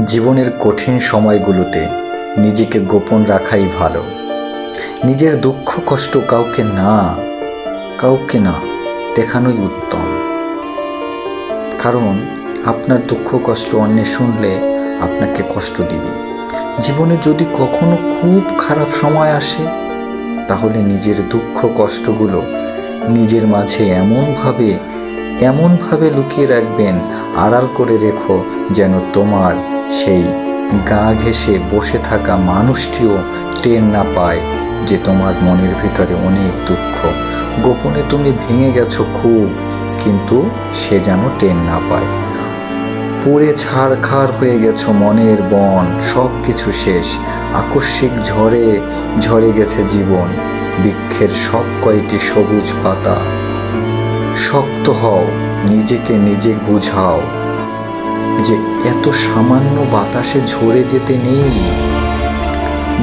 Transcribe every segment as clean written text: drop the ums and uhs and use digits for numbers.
জীবনের কঠিন সময়গুলোতে নিজেকে গোপন রাখাই ভালো। নিজের দুঃখ কষ্ট কাউকে না দেখানোই উত্তম। কারণ আপনার দুঃখ কষ্ট অন্যে শুনলে আপনাকে কষ্ট দিবে। জীবনে যদি কখনো খুব খারাপ সময় আসে, তাহলে নিজের দুঃখ কষ্টগুলো নিজের মাঝে এমনভাবে লুকিয়ে রাখবেন, আড়াল করে রেখো, যেন তোমার সেই গা ঘেঁষে বসে থাকা মানুষটিও টের না পায় যে তোমার মনের ভিতরে অনেক দুঃখ। গোপনে তুমি ভেঙে গেছো খুব, কিন্তু সে যেন টের না পায়। পুড়ে ছারখার হয়ে গেছো মনের বন, সব কিছু শেষ। আকস্মিক ঝরে গেছে জীবন, বৃক্ষের সব কয়টি সবুজ পাতা। শক্ত হও, নিজে বুঝাও যে এত সামান্য বাতাসে ঝরে যেতে নেই,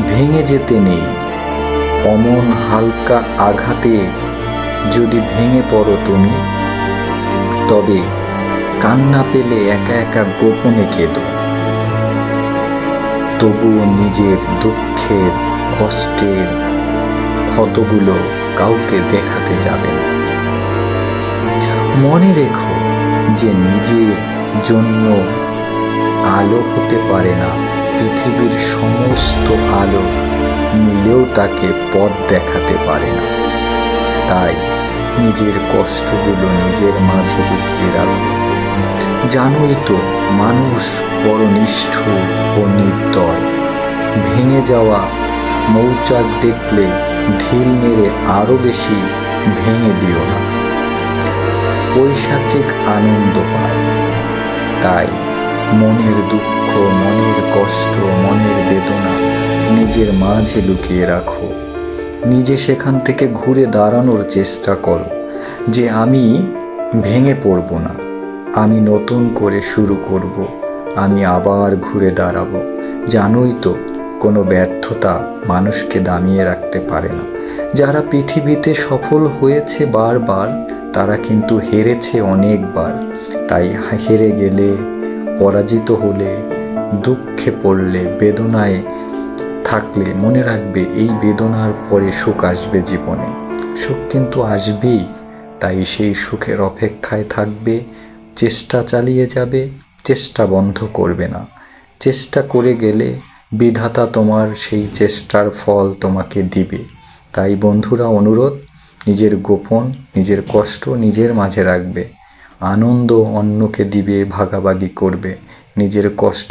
ভেঙে যেতে নেই। অমন হালকা আঘাতে যদি ভেঙে পড়ো তুমি, তবে কান্না পেলে একা একা গোপনে কেঁদো। তবুও নিজের দুঃখের কষ্টের ক্ষতগুলো কাউকে দেখাতে যাবে না। মনে রেখো যে নিজের জন্য আলো হতে পারে না পৃথিবীর সমস্ত আলো মিলেও তাকে পথ দেখাতে পারে না। তাই নিজের কষ্টগুলো নিজের মাঝে লুকিয়ে রাখো। জানোই তো মানুষ বড় নিষ্ঠুর ও নির্দয়। ভেঙে যাওয়া মৌচাক দেখলে ঢিল মেরে আরো বেশি ভেঙে দিও না। পৈশাচিক আনন্দ পায়। তাই মনের দুঃখ, মনের কষ্ট, মনের বেদনা নিজের মাঝে লুকিয়ে রাখো। নিজে সেখান থেকে ঘুরে দাঁড়ানোর চেষ্টা করো যে আমি ভেঙে পড়ব না, আমি নতুন করে শুরু করব, আমি আবার ঘুরে দাঁড়াবো। জানোই তো কোনো ব্যর্থতা মানুষকে দামিয়ে রাখতে পারে না। যারা পৃথিবীতে সফল হয়েছে বারবার, তারা কিন্তু হেরেছে অনেকবার। তাই হেরে গেলে, পরাজিত হলে, দুঃখে পড়লে, বেদনায় থাকলে মনে রাখবে এই বেদনার পরে সুখ আসবে জীবনে। সুখ কিন্তু আসবেই, তাই সেই সুখের অপেক্ষায় থাকবে, চেষ্টা চালিয়ে যাবে, চেষ্টা বন্ধ করবে না। চেষ্টা করে গেলে বিধাতা তোমার সেই চেষ্টার ফল তোমাকে দিবে। তাই বন্ধুরা, অনুরোধ, নিজের গোপন, নিজের কষ্ট নিজের মাঝে রাখবে। আনন্দ অন্যকে দিবে, ভাগাভাগি করবে। নিজের কষ্ট